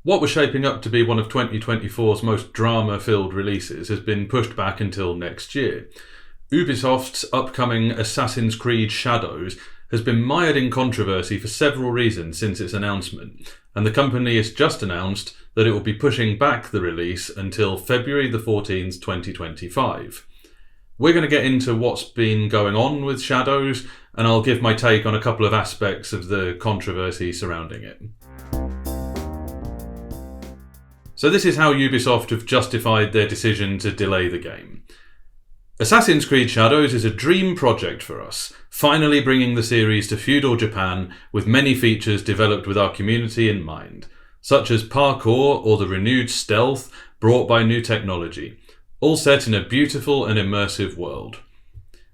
What was shaping up to be one of 2024's most drama-filled releases has been pushed back until next year. Ubisoft's upcoming Assassin's Creed Shadows has been mired in controversy for several reasons since its announcement, and the company has just announced that it will be pushing back the release until February the 14th, 2025. We're going to get into what's been going on with Shadows, and I'll give my take on a couple of aspects of the controversy surrounding it. So this is how Ubisoft have justified their decision to delay the game. Assassin's Creed Shadows is a dream project for us, finally bringing the series to feudal Japan with many features developed with our community in mind, such as parkour or the renewed stealth brought by new technology, all set in a beautiful and immersive world.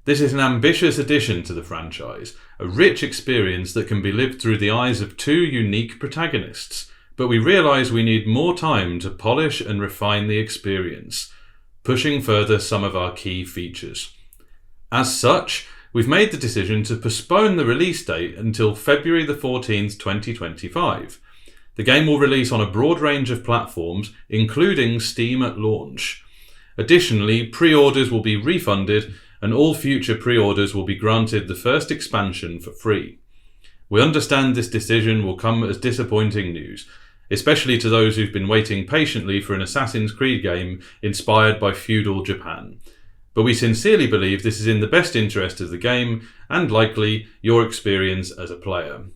This is an ambitious addition to the franchise, a rich experience that can be lived through the eyes of two unique protagonists, but we realise we need more time to polish and refine the experience, pushing further some of our key features. As such, we've made the decision to postpone the release date until February the 14th, 2025. The game will release on a broad range of platforms, including Steam at launch. Additionally, pre-orders will be refunded, and all future pre-orders will be granted the first expansion for free. We understand this decision will come as disappointing news, especially to those who've been waiting patiently for an Assassin's Creed game inspired by feudal Japan. But we sincerely believe this is in the best interest of the game and likely your experience as a player.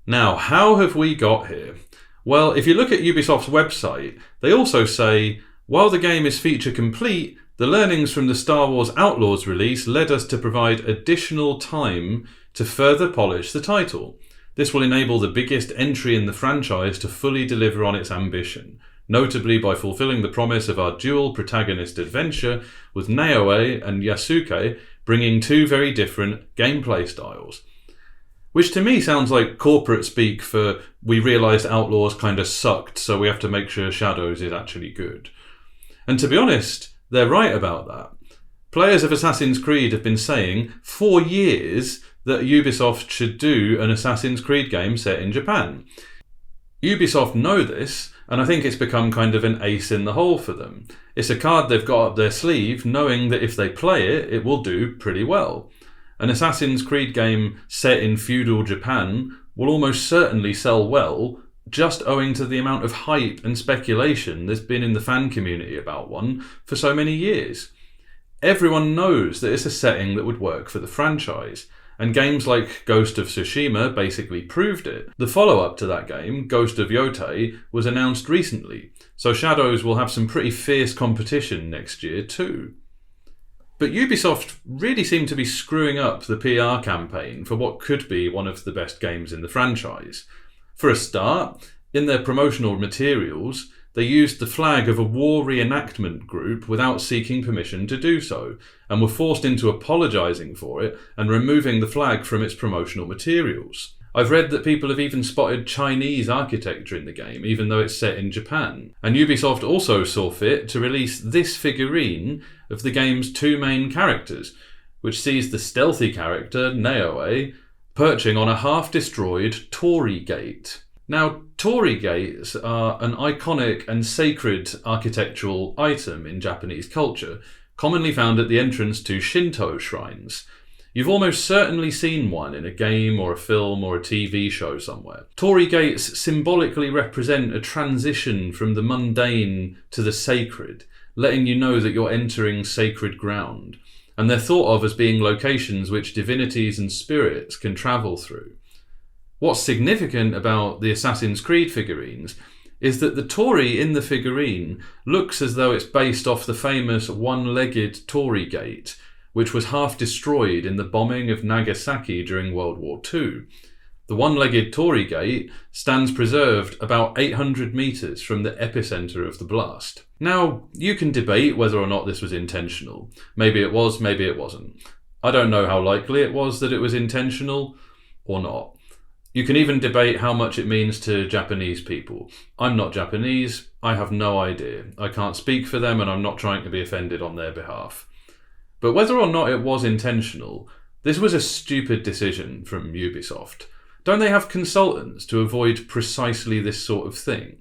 Now, how have we got here? Well, if you look at Ubisoft's website, they also say, while the game is feature complete, the learnings from the Star Wars Outlaws release led us to provide additional time to further polish the title. This will enable the biggest entry in the franchise to fully deliver on its ambition, notably by fulfilling the promise of our dual protagonist adventure with Naoe and Yasuke bringing two very different gameplay styles. Which to me sounds like corporate speak for we realised Outlaws kind of sucked, so we have to make sure Shadows is actually good. And to be honest, they're right about that. Players of Assassin's Creed have been saying for years that Ubisoft should do an Assassin's Creed game set in Japan. Ubisoft know this, and I think it's become kind of an ace in the hole for them. It's a card they've got up their sleeve, knowing that if they play it, it will do pretty well. An Assassin's Creed game set in feudal Japan will almost certainly sell well, just owing to the amount of hype and speculation there's been in the fan community about one for so many years. Everyone knows that it's a setting that would work for the franchise, and games like Ghost of Tsushima basically proved it. The follow-up to that game, Ghost of Yotei, was announced recently, so Shadows will have some pretty fierce competition next year too. But Ubisoft really seem to be screwing up the PR campaign for what could be one of the best games in the franchise. For a start, in their promotional materials, they used the flag of a war reenactment group without seeking permission to do so, and were forced into apologising for it and removing the flag from its promotional materials. I've read that people have even spotted Chinese architecture in the game, even though it's set in Japan. And Ubisoft also saw fit to release this figurine of the game's two main characters, which sees the stealthy character, Naoe, perching on a half-destroyed Torii Gate. Now, Torii Gates are an iconic and sacred architectural item in Japanese culture, commonly found at the entrance to Shinto shrines. You've almost certainly seen one in a game or a film or a TV show somewhere. Torii Gates symbolically represent a transition from the mundane to the sacred, letting you know that you're entering sacred ground, and they're thought of as being locations which divinities and spirits can travel through. What's significant about the Assassin's Creed figurines is that the Torii in the figurine looks as though it's based off the famous one-legged Torii Gate, which was half destroyed in the bombing of Nagasaki during World War II. The one-legged Torii Gate stands preserved about 800 metres from the epicentre of the blast. Now, you can debate whether or not this was intentional. Maybe it was, maybe it wasn't. I don't know how likely it was that it was intentional or not. You can even debate how much it means to Japanese people. I'm not Japanese, I have no idea. I can't speak for them and I'm not trying to be offended on their behalf. But whether or not it was intentional, this was a stupid decision from Ubisoft. don't they have consultants to avoid precisely this sort of thing?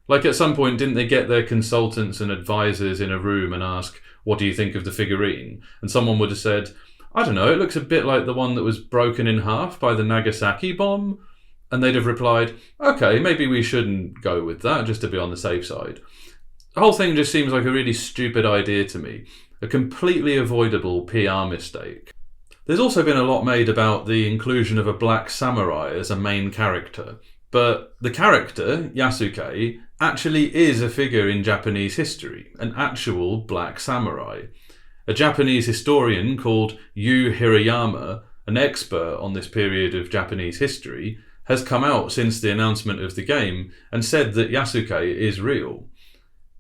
Like at some point, didn't they get their consultants and advisors in a room and ask, what do you think of the figurine? And someone would have said, I don't know, it looks a bit like the one that was broken in half by the Nagasaki bomb. And they'd have replied, okay, maybe we shouldn't go with that, just to be on the safe side. The whole thing just seems like a really stupid idea to me, a completely avoidable PR mistake. There's also been a lot made about the inclusion of a black samurai as a main character, but the character, Yasuke, actually is a figure in Japanese history, an actual black samurai. A Japanese historian called Yu Hirayama, an expert on this period of Japanese history, has come out since the announcement of the game and said that Yasuke is real.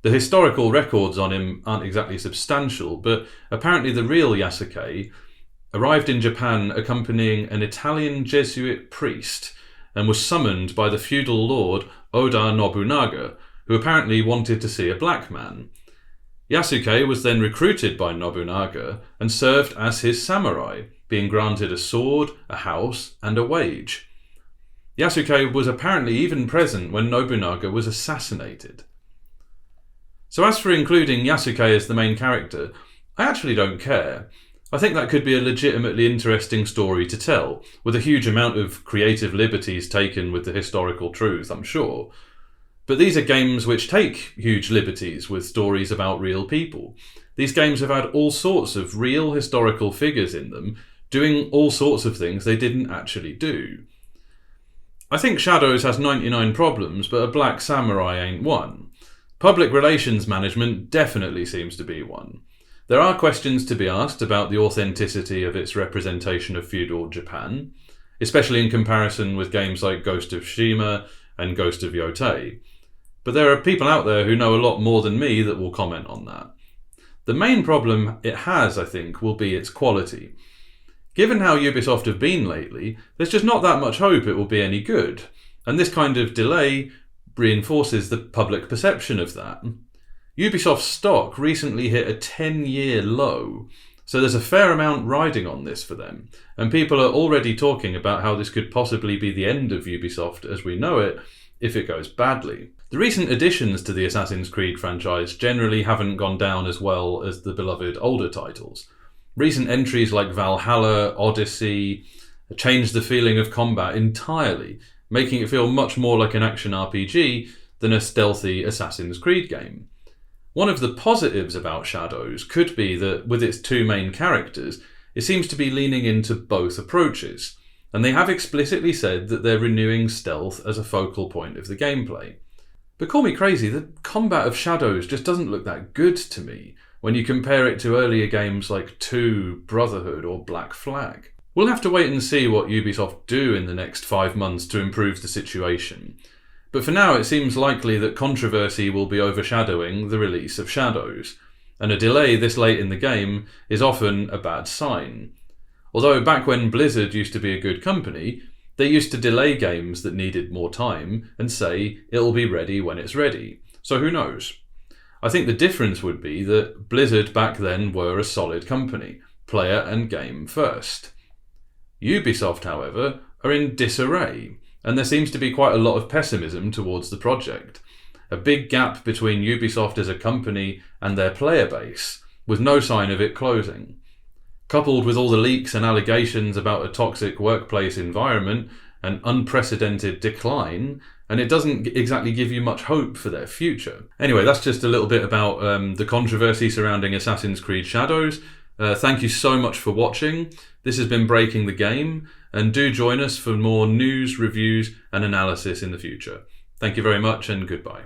The historical records on him aren't exactly substantial, but apparently the real Yasuke arrived in Japan accompanying an Italian Jesuit priest and was summoned by the feudal lord Oda Nobunaga, who apparently wanted to see a black man. Yasuke was then recruited by Nobunaga and served as his samurai, being granted a sword, a house, and a wage. Yasuke was apparently even present when Nobunaga was assassinated. So as for including Yasuke as the main character, I actually don't care. I think that could be a legitimately interesting story to tell, with a huge amount of creative liberties taken with the historical truth, I'm sure. But these are games which take huge liberties with stories about real people. These games have had all sorts of real historical figures in them, doing all sorts of things they didn't actually do. I think Shadows has 99 problems, but a black samurai ain't one. Public relations management definitely seems to be one. There are questions to be asked about the authenticity of its representation of feudal Japan, especially in comparison with games like Ghost of Tsushima and Ghost of Yotei. But there are people out there who know a lot more than me that will comment on that. The main problem it has, I think, will be its quality. Given how Ubisoft have been lately, there's just not that much hope it will be any good, and this kind of delay reinforces the public perception of that. Ubisoft's stock recently hit a 10-year low, so there's a fair amount riding on this for them, and people are already talking about how this could possibly be the end of Ubisoft as we know it if it goes badly. The recent additions to the Assassin's Creed franchise generally haven't gone down as well as the beloved older titles. Recent entries like Valhalla, Odyssey changed the feeling of combat entirely, making it feel much more like an action RPG than a stealthy Assassin's Creed game. One of the positives about Shadows could be that with its two main characters, it seems to be leaning into both approaches, and they have explicitly said that they're renewing stealth as a focal point of the gameplay. But call me crazy, the combat of Shadows just doesn't look that good to me when you compare it to earlier games like 2, Brotherhood or Black Flag. We'll have to wait and see what Ubisoft do in the next 5 months to improve the situation. But for now it seems likely that controversy will be overshadowing the release of Shadows, and a delay this late in the game is often a bad sign. Although back when Blizzard used to be a good company, they used to delay games that needed more time and say it'll be ready when it's ready. So who knows? I think the difference would be that Blizzard back then were a solid company, player and game first. Ubisoft, however, are in disarray, and there seems to be quite a lot of pessimism towards the project. A big gap between Ubisoft as a company and their player base, with no sign of it closing. Coupled with all the leaks and allegations about a toxic workplace environment and unprecedented decline, and it doesn't exactly give you much hope for their future. Anyway, that's just a little bit about the controversy surrounding Assassin's Creed Shadows. Thank you so much for watching. This has been Breaking the Game, and do join us for more news, reviews, and analysis in the future. Thank you very much, and goodbye.